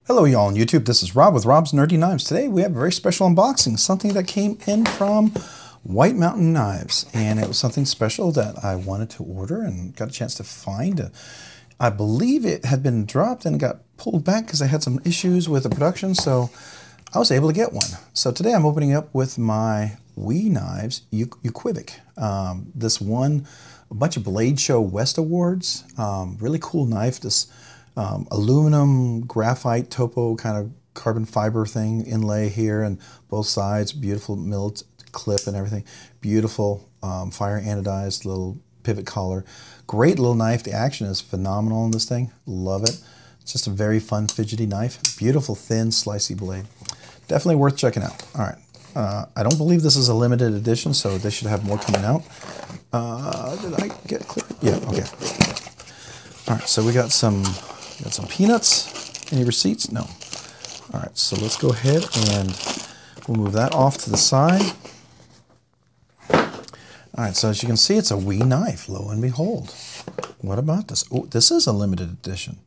Hello y'all on YouTube, this is Rob with Rob's Nerdy Knives. Today we have a very special unboxing, something that came in from White Mountain Knives, and it was something special that I wanted to order and got a chance to find. I believe it had been dropped and got pulled back because I had some issues with the production, so I was able to get one. So today I'm opening up with my Wee Knives Uquivic. This won a bunch of Blade Show West Awards. Really cool knife. This aluminum graphite topo kind of carbon fiber thing inlay here and both sides, beautiful milled clip and everything, beautiful fire anodized little pivot collar, great little knife. The action is phenomenal in this thing, love it. It's just a very fun fidgety knife, beautiful thin slicey blade, definitely worth checking out. All right, I don't believe this is a limited edition, so they should have more coming out. Did I get clear? Yeah, okay. All right, so we got some peanuts. Any receipts? No. All right, so let's go ahead and we'll move that off to the side. All right, so as you can see, it's a Wee knife, lo and behold. What about this? Oh, this is a limited edition.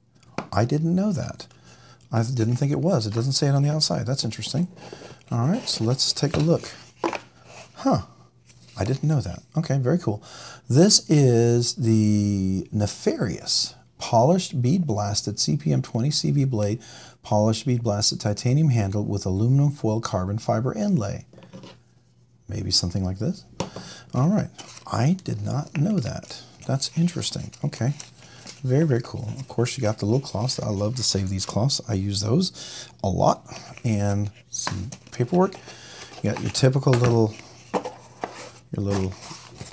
I didn't know that. I didn't think it was. It doesn't say it on the outside. That's interesting. All right, so let's take a look. Huh. I didn't know that. Okay, very cool. This is the Nefaris polished bead blasted CPM 20 CV blade, polished bead blasted titanium handle with aluminum foil carbon fiber inlay. Maybe something like this. All right, I did not know that. That's interesting. Okay, very, very cool. Of course, you got the little cloths. I love to save these cloths. I use those a lot. And some paperwork. You got your typical little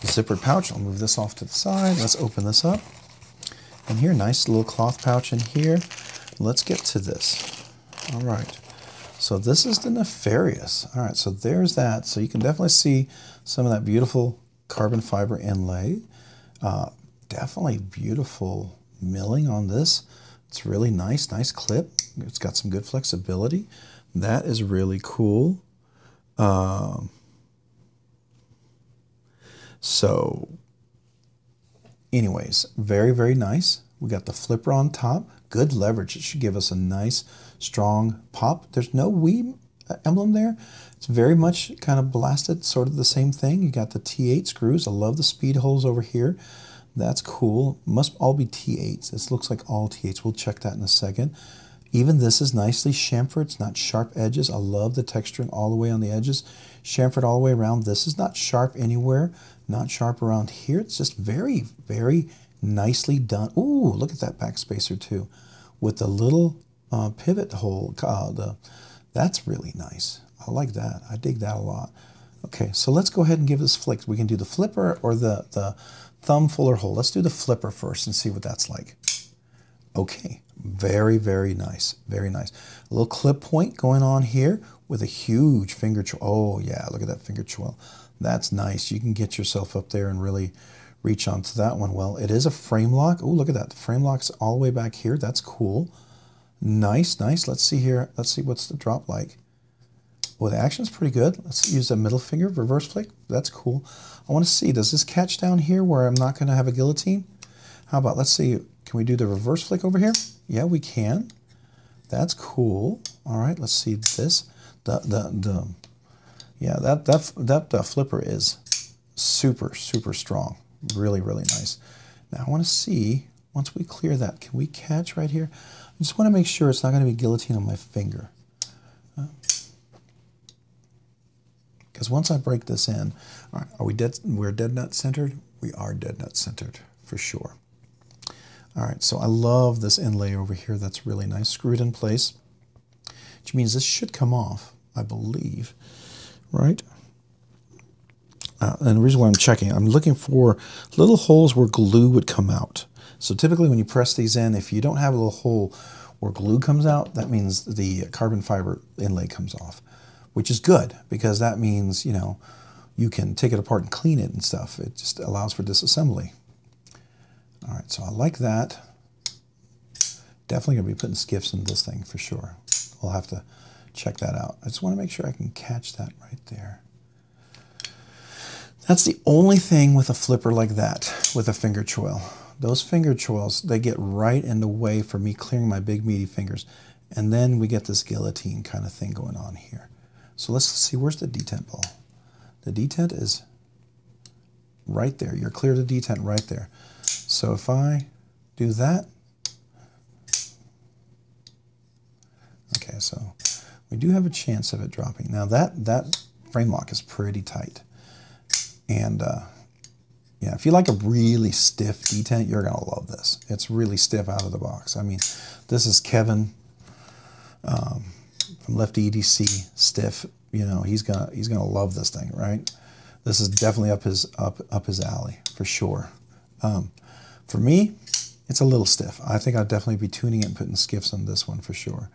zippered pouch. I'll move this off to the side. Let's open this up. And here, nice little cloth pouch in here. Let's get to this. All right. So this is the Nefaris. All right, so there's that. So you can definitely see some of that beautiful carbon fiber inlay. Definitely beautiful milling on this. It's really nice, nice clip. It's got some good flexibility. That is really cool. So anyways, very, very nice. We got the flipper on top, good leverage. It should give us a nice, strong pop. There's no Wee emblem there. It's very much kind of blasted, sort of the same thing. You got the T8 screws. I love the speed holes over here. That's cool. Must all be T8s. This looks like all T8s. We'll check that in a second. Even this is nicely chamfered. It's not sharp edges. I love the texturing all the way on the edges. Chamfered all the way around. This is not sharp anywhere. Not sharp around here. It's just very, very nicely done. Ooh, look at that back spacer too. With the little pivot hole. That's really nice. I like that. I dig that a lot. Okay, so let's go ahead and give this a flick. We can do the flipper or the thumb fuller hole. Let's do the flipper first and see what that's like. Okay, very, very nice. Very nice. A little clip point going on here with a huge finger choil. Oh yeah, look at that finger choil. That's nice. You can get yourself up there and really reach onto that one. Well, it is a frame lock. Oh, look at that. The frame lock's all the way back here. That's cool. Nice, nice. Let's see here. Let's see what's the drop like. Well, the action's pretty good. Let's use the middle finger, reverse flick. That's cool. I want to see, does this catch down here where I'm not going to have a guillotine? How about, let's see, can we do the reverse flick over here? Yeah, we can. That's cool. All right, let's see this. Yeah, that flipper is super, super strong. Really, really nice. Now I want to see, once we clear that, can we catch right here? I just want to make sure it's not going to be guillotine on my finger. Because once I break this in, all right, are we dead? We're dead nut centered? We are dead nut centered, for sure. All right, so I love this inlay over here. That's really nice. Screwed in place, which means this should come off, I believe. Right? And the reason why I'm checking, I'm looking for little holes where glue would come out. So typically when you press these in, if you don't have a little hole where glue comes out, that means the carbon fiber inlay comes off, which is good because that means, you know, you can take it apart and clean it and stuff. It just allows for disassembly. All right, so I like that. Definitely gonna be putting skiffs in this thing for sure. We'll have to check that out. I just want to make sure I can catch that right there. That's the only thing with a flipper like that, with a finger choil. Those finger choils, they get right in the way for me clearing my big meaty fingers. And then we get this guillotine kind of thing going on here. So let's see, where's the detent ball? The detent is right there. You're clear of the detent right there. So if I do that, okay, so we do have a chance of it dropping. Now that frame lock is pretty tight. And yeah, if you like a really stiff detent, you're gonna love this. It's really stiff out of the box. I mean, this is Kevin from Lefty EDC, stiff. You know, he's gonna love this thing, right? This is definitely up his alley for sure. For me, it's a little stiff. I think I'd definitely be tuning it and putting skiffs on this one for sure.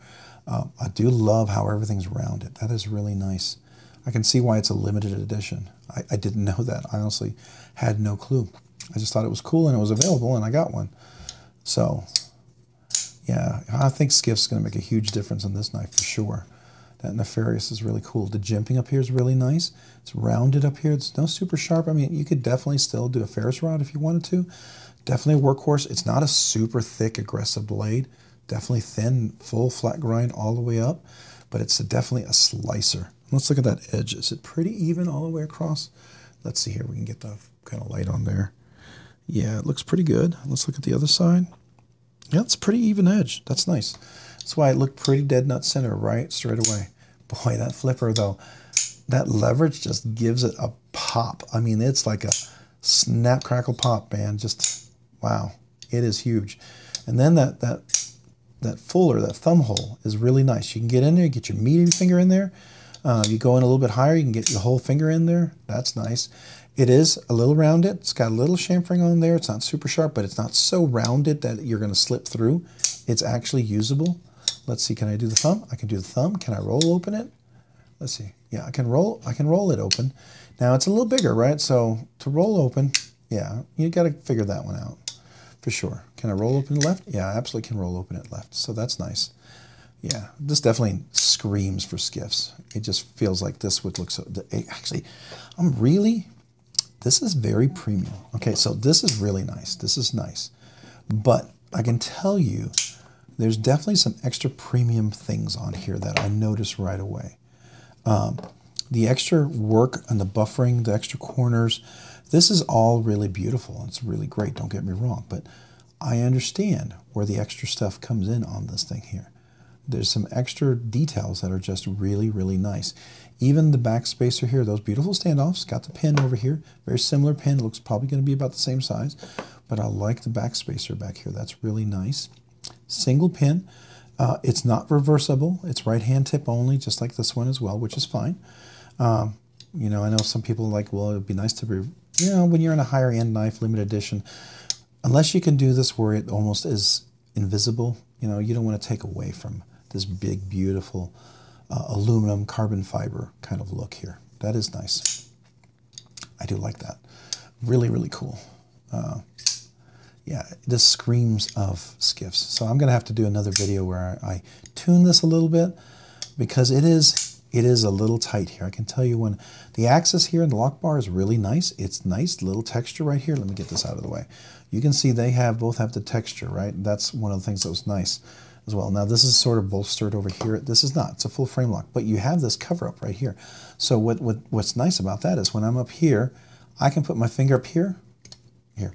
I do love how everything's rounded. That is really nice. I can see why it's a limited edition. I didn't know that. I honestly had no clue. I just thought it was cool and it was available and I got one. So yeah, I think Skiff's going to make a huge difference in this knife for sure. That Nefaris is really cool. The jimping up here is really nice. It's rounded up here. It's no super sharp. I mean, you could definitely still do a Ferris rod if you wanted to. Definitely a workhorse. It's not a super thick, aggressive blade. Definitely thin, full flat grind all the way up, but it's definitely a slicer. Let's look at that edge. Is it pretty even all the way across? Let's see here. We can get the kind of light on there. Yeah, it looks pretty good. Let's look at the other side. Yeah, it's pretty even edge. That's nice. That's why it looked pretty dead nut center right straight away. Boy, that flipper though, that leverage just gives it a pop. I mean, it's like a snap, crackle, pop, man. Just, wow, it is huge. And then that fuller, that thumb hole is really nice. You can get in there, get your meaty finger in there. You go in a little bit higher, you can get your whole finger in there. That's nice. It is a little rounded. It's got a little chamfering on there. It's not super sharp, but it's not so rounded that you're going to slip through. It's actually usable. Let's see, can I do the thumb? I can do the thumb. Can I roll open it? Let's see. Yeah, I can roll it open. Now it's a little bigger, right? So to roll open, yeah, you got to figure that one out for sure. Can I roll open it left? Yeah, I absolutely can roll open it left. So that's nice. Yeah, this definitely screams for Skiffs. It just feels like this would look so, actually, this is very premium. Okay, so this is really nice. This is nice. But I can tell you, there's definitely some extra premium things on here that I noticed right away. The extra work and the buffering, the extra corners, this is all really beautiful. It's really great, don't get me wrong. But I understand where the extra stuff comes in on this thing here. There's some extra details that are just really, really nice. Even the back spacer here, those beautiful standoffs, got the pin over here. Very similar pin, looks probably going to be about the same size. But I like the back spacer back here. That's really nice. Single pin. It's not reversible. It's right hand tip only, just like this one as well, which is fine. You know, I know some people are like, well, it would be nice to be, you know, when you're in a higher end knife, limited edition, unless you can do this where it almost is invisible, you know, you don't want to take away from this big, beautiful aluminum carbon fiber kind of look here. That is nice. I do like that. Really, really cool. Yeah, this screams of Skiffs. So I'm going to have to do another video where I tune this a little bit because it is a little tight here. I can tell you when the axis here in the lock bar is really nice. It's nice little texture right here. Let me get this out of the way. You can see they both have the texture, right? That's one of the things that was nice as well. Now this is sort of bolstered over here. This is not. It's a full frame lock, but you have this cover up right here. So what's nice about that is when I'm up here, I can put my finger up here. Here.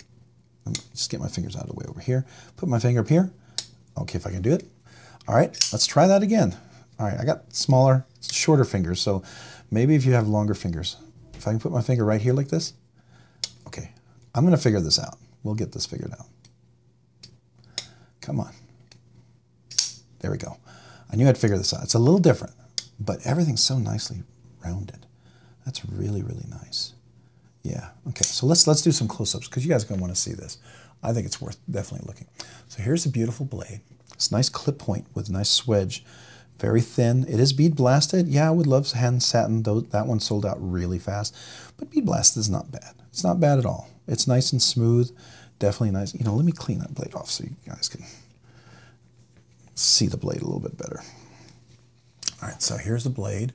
Let me just get my fingers out of the way over here. Put my finger up here. Okay, if I can do it. All right, let's try that again. All right, I got smaller, shorter fingers, so maybe if you have longer fingers. If I can put my finger right here like this. Okay, I'm going to figure this out. We'll get this figured out. Come on. There we go. I knew I'd figure this out. It's a little different, but everything's so nicely rounded. That's really, really nice. Yeah, okay, so let's do some close-ups because you guys are going to want to see this. I think it's worth definitely looking. So here's a beautiful blade. It's a nice clip point with a nice swedge. Very thin. It is bead blasted. Yeah, I would love hand satin, though that one sold out really fast. But bead blasted is not bad. It's not bad at all. It's nice and smooth. Definitely nice. You know, let me clean that blade off so you guys can see the blade a little bit better. All right, so here's the blade.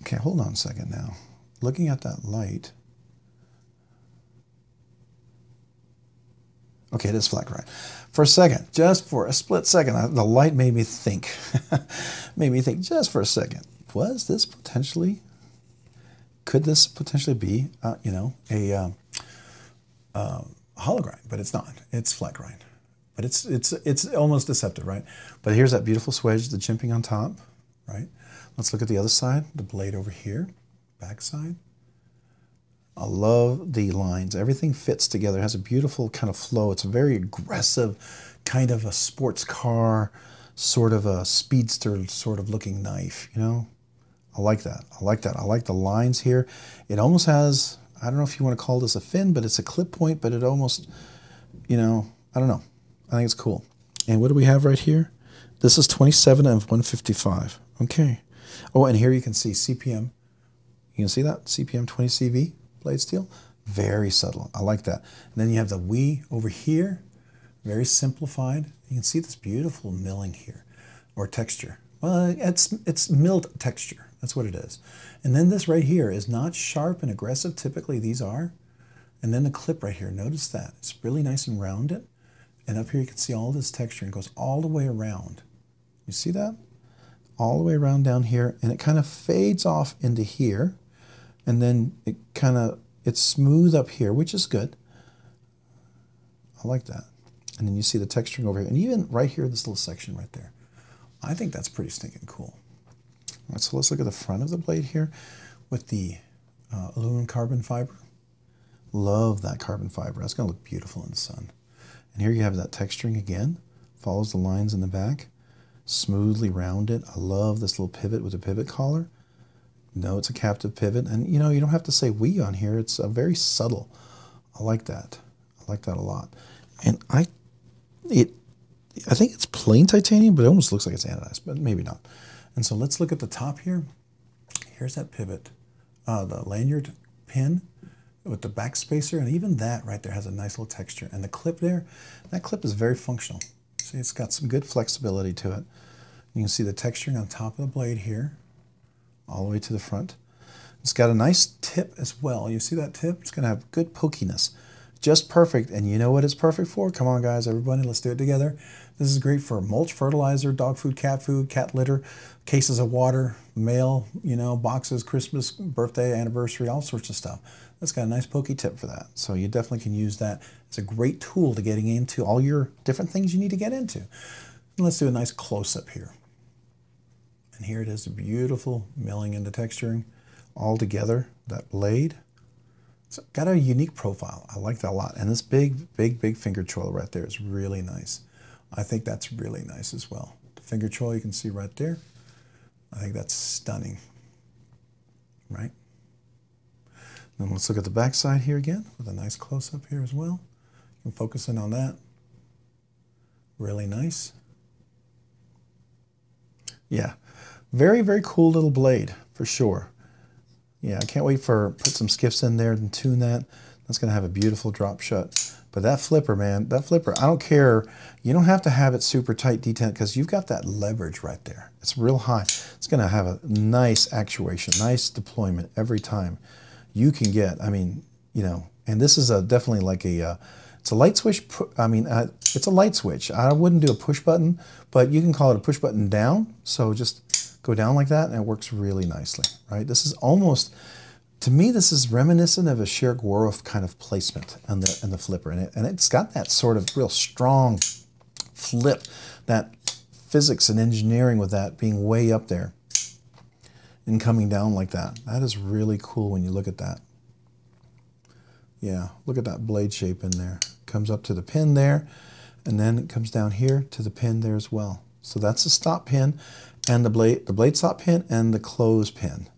Okay, hold on a second now. Looking at that light, Okay, it is flat grind. For a second, just for a split second, the light made me think. Made me think just for a second. Was this potentially? Could this potentially be, you know, a hollow grind? But it's not. It's flat grind. But it's almost deceptive, right? But here's that beautiful swedge, the jimping on top, right? Let's look at the other side, the blade over here, back side. I love the lines. Everything fits together. It has a beautiful kind of flow. It's a very aggressive, kind of a sports car, sort of a speedster sort of looking knife, you know? I like that. I like that. I like the lines here. It almost has, I don't know if you want to call this a fin, but it's a clip point, but it almost, you know, I don't know. I think it's cool. And what do we have right here? This is 27 of 155. Okay. Oh, and here you can see CPM. You can see that? CPM 20 CV blade steel. Very subtle. I like that. And then you have the WE over here. Very simplified. You can see this beautiful milling here, or texture. Well, it's milled texture. That's what it is. And then this right here is not sharp and aggressive. Typically these are. And then the clip right here, notice that. It's really nice and rounded. And up here you can see all this texture and it goes all the way around. You see that? All the way around down here, and it kind of fades off into here, and then it's smooth up here, which is good. I like that. And then you see the texturing over here, and even right here, this little section right there. I think that's pretty stinking cool. All right, so let's look at the front of the blade here with the aluminum carbon fiber. Love that carbon fiber. That's going to look beautiful in the sun. And here you have that texturing again. Follows the lines in the back. Smoothly rounded. I love this little pivot with a pivot collar. No, it's a captive pivot. And you know, you don't have to say "we" on here. It's very subtle. I like that. I like that a lot. And I think it's plain titanium, but it almost looks like it's anodized, but maybe not. And so let's look at the top here. Here's that pivot. The lanyard pin with the back spacer, and even that right there has a nice little texture. And the clip there, that clip is very functional. See, it's got some good flexibility to it. You can see the texturing on top of the blade here, all the way to the front. It's got a nice tip as well. You see that tip? It's gonna have good pokiness. Just perfect. And you know what it's perfect for? Come on guys, everybody, let's do it together. This is great for mulch, fertilizer, dog food, cat litter, cases of water, mail, you know, boxes, Christmas, birthday, anniversary, all sorts of stuff. That's got a nice pokey tip for that. So you definitely can use that. It's a great tool to getting into all your different things you need to get into. And let's do a nice close-up here. And here it is, a beautiful milling and the texturing all together, that blade. It's got a unique profile. I like that a lot. And this big finger choil right there is really nice. I think that's really nice as well. The finger choil you can see right there. I think that's stunning, right? Then let's look at the back side here again with a nice close-up here as well. You can focus in on that. Really nice. Yeah, very cool little blade for sure. Yeah, I can't wait for put some skiffs in there and tune that. That's going to have a beautiful drop shut. But that flipper, man, that flipper, I don't care. You don't have to have it super tight detent because you've got that leverage right there. It's real high. It's going to have a nice actuation, nice deployment every time. You can get, I mean, you know, and this is definitely like a, it's a light switch. It's a light switch. I wouldn't do a push button, but you can call it a push button down. So just go down like that and it works really nicely, right? This is almost, to me, this is reminiscent of a Sherk-Woroff kind of placement on the flipper. And it's got that sort of real strong flip, that physics and engineering with that being way up there and coming down like that. That is really cool when you look at that. Yeah, look at that blade shape in there. Comes up to the pin there, and then it comes down here to the pin there as well. So that's the stop pin, and the blade stop pin, and the close pin.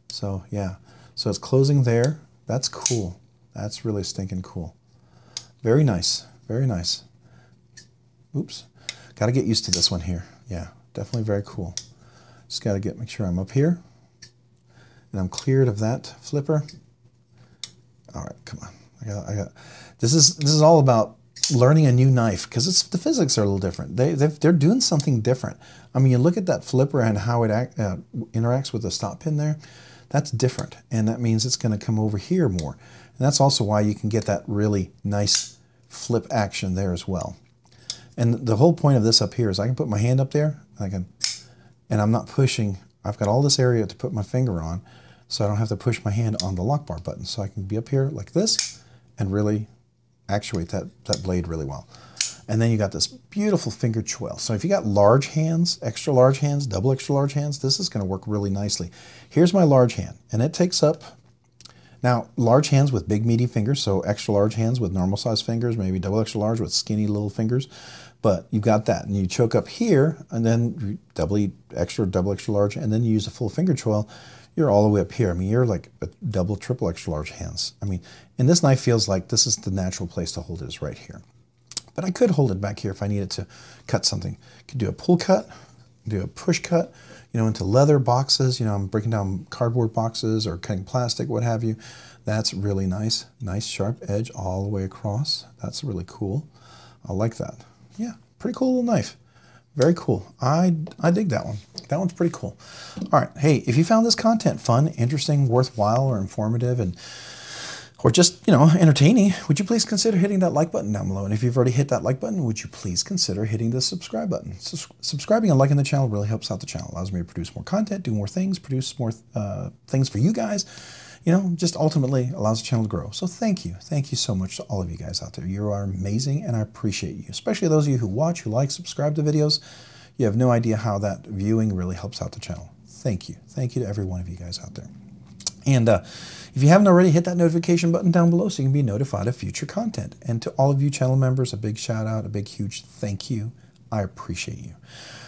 So yeah, so it's closing there. That's cool. That's really stinking cool. Very nice, very nice. Oops, got to get used to this one here. Yeah, definitely very cool. Just got to make sure I'm up here, and I'm cleared of that flipper. All right, come on. I got. This is all about learning a new knife because the physics are a little different. They're doing something different. I mean, you look at that flipper and how it interacts with the stop pin there. That's different, and that means it's going to come over here more. And that's also why you can get that really nice flip action there as well. And the whole point of this up here is I can put my hand up there, and I'm not pushing. I've got all this area to put my finger on, so I don't have to push my hand on the lock bar button. So I can be up here like this and really actuate that blade really well. And then you got this beautiful finger choil. So if you got large hands, extra large hands, double extra large hands, this is going to work really nicely. Here's my large hand, and it takes up, now large hands with big meaty fingers, so extra large hands with normal size fingers, maybe double extra large with skinny little fingers. But you've got that, and you choke up here, and then double extra large, and then you use a full finger choil. You're all the way up here. I mean, you're like a double, triple extra large hands. I mean, and this knife feels like this is the natural place to hold it, is right here. But I could hold it back here if I needed to cut something. Could do a pull cut, do a push cut, you know, into leather boxes. You know, I'm breaking down cardboard boxes or cutting plastic, what have you. That's really nice. Nice sharp edge all the way across. That's really cool. I like that. Yeah, pretty cool little knife. Very cool. I dig that one. That one's pretty cool. All right. Hey, if you found this content fun, interesting, worthwhile, or informative, or just, you know, entertaining, would you please consider hitting that like button down below? And if you've already hit that like button, would you please consider hitting the subscribe button? Subscribing and liking the channel really helps out the channel. Allows me to produce more content, do more things, produce more things for you guys. You know, just ultimately allows the channel to grow. So thank you. Thank you so much to all of you guys out there. You are amazing, and I appreciate you, especially those of you who watch, who like, subscribe to videos. You have no idea how that viewing really helps out the channel. Thank you. Thank you to every one of you guys out there. And if you haven't already, hit that notification button down below so you can be notified of future content. And to all of you channel members, a big shout out, a big, huge thank you. I appreciate you.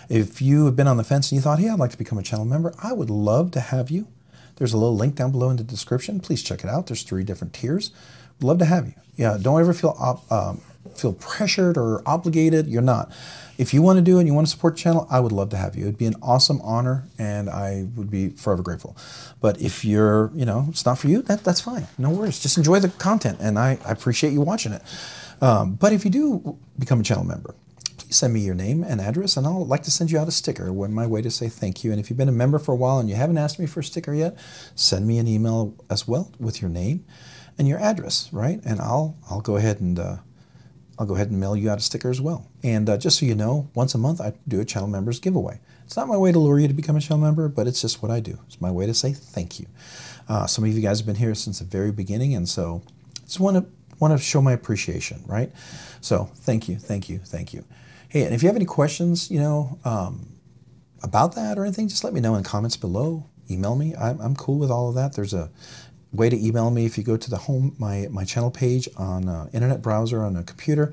If you have been on the fence and you thought, hey, I'd like to become a channel member, I would love to have you. There's a little link down below in the description. Please check it out. There's 3 different tiers. Would love to have you. Yeah, don't ever feel pressured or obligated. You're not. If you want to do it and you want to support the channel, I would love to have you. It'd be an awesome honor, and I would be forever grateful. But if you're, you know, it's not for you, that's fine. No worries. Just enjoy the content, and I appreciate you watching it. But if you do become a channel member, please send me your name and address, and I'll like to send you out a sticker. My way to say thank you. And if you've been a member for a while and you haven't asked me for a sticker yet, send me an email as well with your name and your address, right? And I'll go ahead and mail you out a sticker as well. And just so you know, once a month I do a channel members giveaway. It's not my way to lure you to become a channel member, but it's just what I do. It's my way to say thank you. Some of you guys have been here since the very beginning, and so just want to show my appreciation, right? So thank you, thank you, thank you. Hey, and if you have any questions, you know, about that or anything, just let me know in the comments below. Email me. I'm cool with all of that. There's a way to email me if you go to the home, my channel page on internet browser on a computer.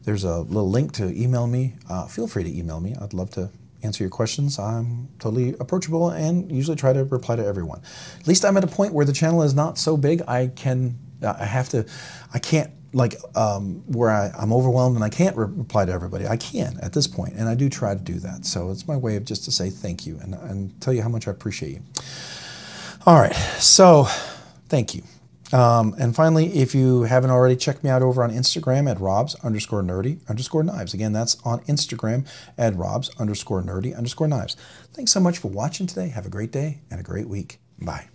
There's a little link to email me. Feel free to email me. I'd love to answer your questions. I'm totally approachable and usually try to reply to everyone. At least I'm at a point where the channel is not so big I can't like where I'm overwhelmed and I can't reply to everybody. I can at this point, and I do try to do that. So it's my way of just to say thank you and tell you how much I appreciate you. All right, so thank you. And finally, if you haven't already, check me out over on Instagram at robs_nerdy_knives. Again, that's on Instagram at robs_nerdy_knives. Thanks so much for watching today. Have a great day and a great week. Bye.